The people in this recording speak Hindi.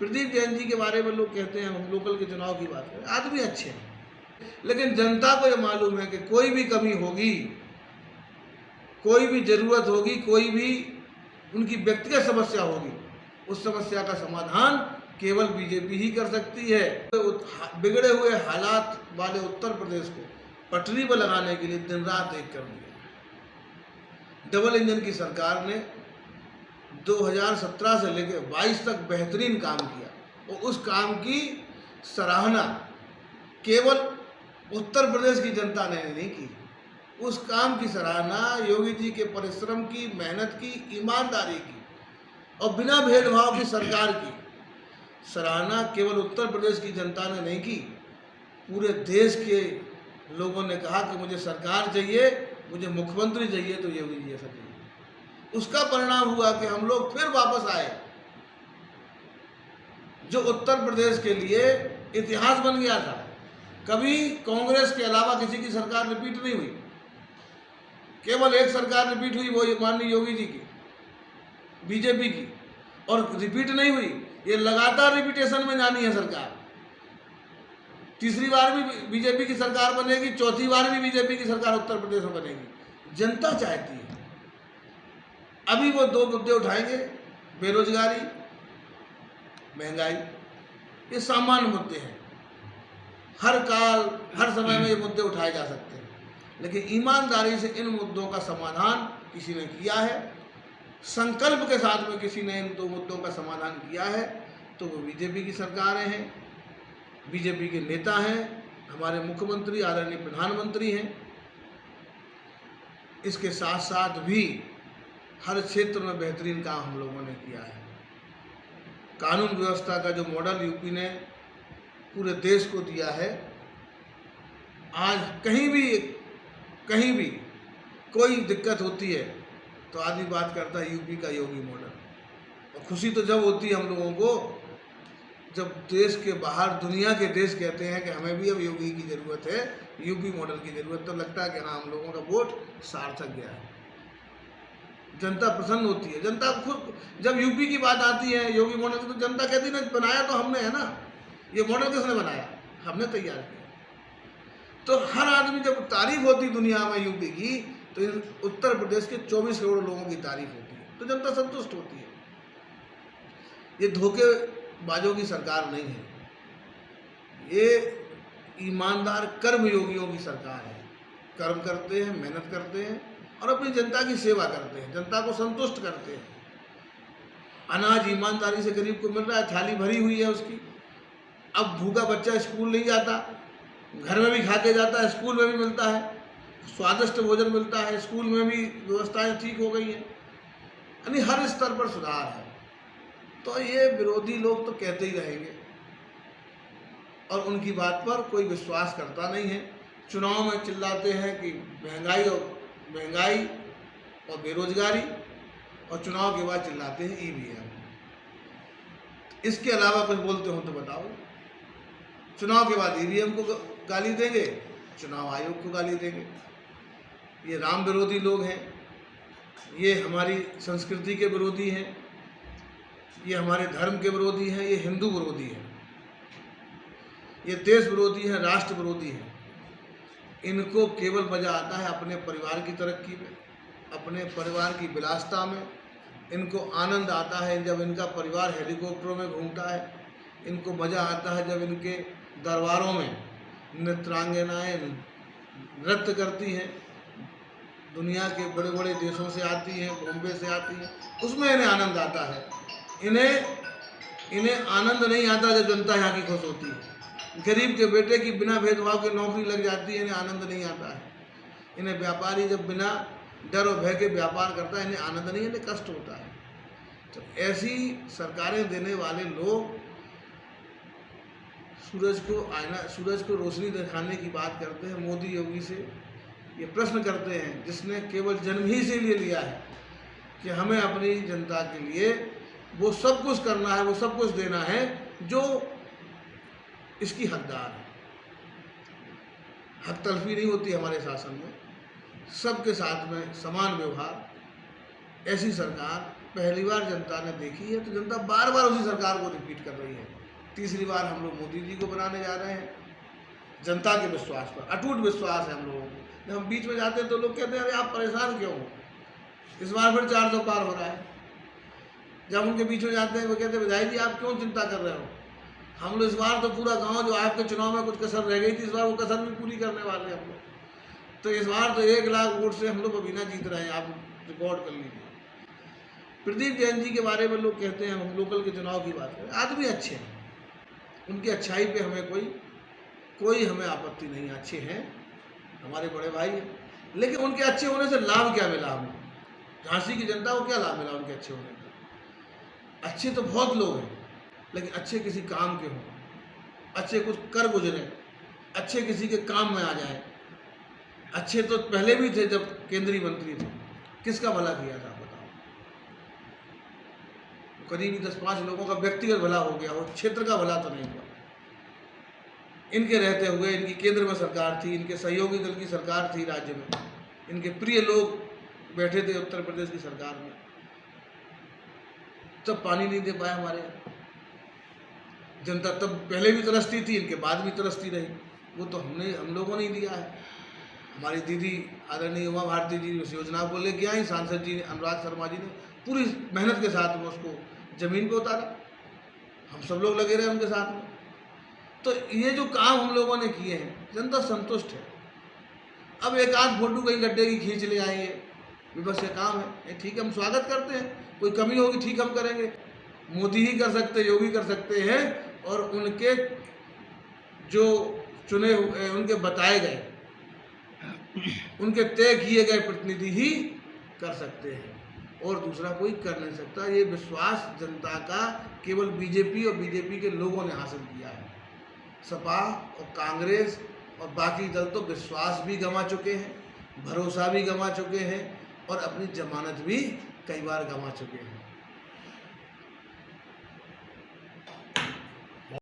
प्रदीप जैन जी के बारे में लोग कहते हैं, हम लोकल के चुनाव की बात करें, आदमी अच्छे हैं, लेकिन जनता को ये मालूम है कि कोई भी कमी होगी, कोई भी जरूरत होगी, कोई भी उनकी व्यक्तिगत समस्या होगी, उस समस्या का समाधान केवल बीजेपी ही कर सकती है। बिगड़े हुए हालात वाले उत्तर प्रदेश को पटरी पर लगाने के लिए दिन रात एक कर दिया। डबल इंजन की सरकार ने 2017 से लेकर 22 तक बेहतरीन काम किया और उस काम की सराहना केवल उत्तर प्रदेश की जनता ने नहीं की, उस काम की सराहना योगी जी के परिश्रम की, मेहनत की, ईमानदारी की और बिना भेदभाव की सरकार की सराहना केवल उत्तर प्रदेश की जनता ने नहीं की, पूरे देश के लोगों ने कहा कि मुझे सरकार चाहिए, मुझे मुख्यमंत्री चाहिए तो योगी जी ऐसा चाहिए। उसका परिणाम हुआ कि हम लोग फिर वापस आए, जो उत्तर प्रदेश के लिए इतिहास बन गया था। कभी कांग्रेस के अलावा किसी की सरकार रिपीट नहीं हुई, केवल एक सरकार रिपीट हुई, वो माननीय योगी जी की, बीजेपी की, और रिपीट नहीं हुई, ये लगातार रिपीटेशन में जानी है सरकार। तीसरी बार भी बीजेपी की सरकार बनेगी, चौथी बार भी बीजेपी की सरकार उत्तर प्रदेश में बनेगी। जनता चाहती है। अभी वो दो मुद्दे उठाएंगे, बेरोजगारी, महंगाई, ये सामान्य मुद्दे हैं, हर काल हर समय में ये मुद्दे उठाए जा सकते हैं, लेकिन ईमानदारी से इन मुद्दों का समाधान किसी ने किया है, संकल्प के साथ में किसी ने इन दो मुद्दों का समाधान किया है, तो वो बीजेपी की सरकारें हैं, बीजेपी के नेता हैं, हमारे मुख्यमंत्री आदरणीय प्रधानमंत्री हैं। इसके साथ साथ भी हर क्षेत्र में बेहतरीन काम हम लोगों ने किया है। कानून व्यवस्था का जो मॉडल यूपी ने पूरे देश को दिया है, आज कहीं भी कोई दिक्कत होती है तो आदमी बात करता है यूपी का योगी मॉडल। और खुशी तो जब होती है हम लोगों को जब देश के बाहर दुनिया के देश कहते हैं कि हमें भी अब योगी की ज़रूरत है, यूपी मॉडल की ज़रूरत, तो लगता है कि हाँ, हम लोगों का वोट सार्थक गया है, जनता प्रसन्न होती है। जनता खुद जब यूपी की बात आती है योगी मॉडल की, तो जनता कहती है ना, बनाया तो हमने है ना, ये मॉडल किसने बनाया, हमने तैयार किया। तो हर आदमी जब तारीफ होती दुनिया में यूपी की, तो उत्तर प्रदेश के 24 करोड़ लोगों की तारीफ होती है, तो जनता संतुष्ट होती है। ये धोखेबाजों की सरकार नहीं है, ये ईमानदार कर्मयोगियों की सरकार है। कर्म करते हैं, मेहनत करते हैं और अपनी जनता की सेवा करते हैं, जनता को संतुष्ट करते हैं। अनाज ईमानदारी से गरीब को मिल रहा है, थाली भरी हुई है उसकी। अब भूखा बच्चा स्कूल नहीं जाता, घर में भी खा के जाता है, स्कूल में भी मिलता है, स्वादिष्ट भोजन मिलता है, स्कूल में भी व्यवस्थाएं ठीक हो गई हैं, यानी हर स्तर पर सुधार है। तो ये विरोधी लोग तो कहते ही रहेंगे और उनकी बात पर कोई विश्वास करता नहीं है। चुनाव में चिल्लाते हैं कि महंगाई और बेरोजगारी, और चुनाव के बाद चिल्लाते हैं ईवीएम। इसके अलावा कुछ बोलते हो तो बताओ। चुनाव के बाद ईवीएम को गाली देंगे, चुनाव आयोग को गाली देंगे। ये राम विरोधी लोग हैं, ये हमारी संस्कृति के विरोधी हैं, ये हमारे धर्म के विरोधी हैं, ये हिंदू विरोधी हैं, ये देश विरोधी हैं, राष्ट्र विरोधी हैं। इनको केवल मज़ा आता है अपने परिवार की तरक्की में, अपने परिवार की विलासिता में। इनको आनंद आता है जब इनका परिवार हेलीकॉप्टरों में घूमता है, इनको मज़ा आता है जब इनके दरबारों में नृत्यांगनाएँ नृत्य करती हैं, दुनिया के बड़े बड़े देशों से आती हैं, बॉम्बे से आती हैं, उसमें इन्हें आनंद आता है। इन्हें आनंद नहीं आता जब जनता यहाँ की खुश होती है। गरीब के बेटे की बिना भेदभाव की नौकरी लग जाती है, इन्हें आनंद नहीं आता है। इन्हें व्यापारी जब बिना डर और भय के व्यापार करता है, इन्हें आनंद नहीं, इन्हें कष्ट होता है। तो ऐसी सरकारें देने वाले लोग सूरज को रोशनी दिखाने की बात करते हैं। मोदी योगी से ये प्रश्न करते हैं जिसने केवल जन्म ही से लिए लिया है कि हमें अपनी जनता के लिए वो सब कुछ करना है, वो सब कुछ देना है जो इसकी हकदार है। हक तलफी नहीं होती हमारे शासन में, सबके साथ में समान व्यवहार। ऐसी सरकार पहली बार जनता ने देखी है, तो जनता बार बार उसी सरकार को रिपीट कर रही है। तीसरी बार हम लोग मोदी जी को बनाने जा रहे हैं, जनता के विश्वास पर अटूट विश्वास है हम लोगों को। जब हम बीच में जाते हैं तो लोग कहते हैं अरे आप परेशान क्यों हो, इस बार फिर 400 पार हो रहा है। जब उनके बीच में जाते हैं वो कहते हैं विधायक जी आप क्यों चिंता कर रहे हो, हम लोग इस बार तो पूरा गांव जो आपके चुनाव में कुछ कसर रह गई थी, इस बार वो कसर भी पूरी करने वाले हैं हम लोग। तो इस बार तो 1 लाख वोट से हम लोग अभी जीत रहे हैं, आप रिकॉर्ड कर लीजिए। प्रदीप जैन जी के बारे में लोग कहते हैं, हम लोकल के चुनाव की बात करें, आदमी अच्छे हैं, उनकी अच्छाई पे हमें कोई हमें आपत्ति नहीं, अच्छे हैं, हमारे बड़े भाई हैं। लेकिन उनके अच्छे होने से लाभ क्या मिला हमें, झांसी की जनता को क्या लाभ मिला उनके अच्छे होने का? अच्छे तो बहुत लोग हैं, लेकिन अच्छे किसी काम के हों, अच्छे कुछ कर गुजरे, अच्छे किसी के काम में आ जाए। अच्छे तो पहले भी थे जब केंद्रीय मंत्री थे, किसका भला किया था बताओ? करीब 10-5 लोगों का व्यक्तिगत भला हो गया, वो क्षेत्र का भला तो नहीं हुआ। इनके रहते हुए इनकी केंद्र में सरकार थी, इनके सहयोगी दल की सरकार थी राज्य में, इनके प्रिय लोग बैठे थे उत्तर प्रदेश की सरकार में, तब पानी नहीं दे पाया हमारे यहाँ। जनता तब पहले भी तरसती थी, इनके बाद भी तरसती रही, वो तो हम लोगों ने ही दिया है। हमारी दीदी आदरणीय उमा भारती जी उस योजना को लेके आई, सांसद जी अनुराग शर्मा जी ने पूरी मेहनत के साथ में उसको जमीन पे उतारा, हम सब लोग लगे रहे उनके साथ में। तो ये जो काम हम लोगों ने किए हैं, जनता संतुष्ट है। अब एक आध फोटो कहीं गड्ढे की खींच ले आएंगे, विपक्ष का काम है, ठीक है, हम स्वागत करते हैं, कोई कमी होगी ठीक हम करेंगे। मोदी ही कर सकते, योगी कर सकते हैं, और उनके जो चुने हुए, उनके बताए गए, उनके तय किए गए प्रतिनिधि ही कर सकते हैं, और दूसरा कोई कर नहीं सकता। ये विश्वास जनता का केवल बीजेपी और बीजेपी के लोगों ने हासिल किया है। सपा और कांग्रेस और बाकी दल तो विश्वास भी गंवा चुके हैं, भरोसा भी गंवा चुके हैं, और अपनी जमानत भी कई बार गंवा चुके हैं।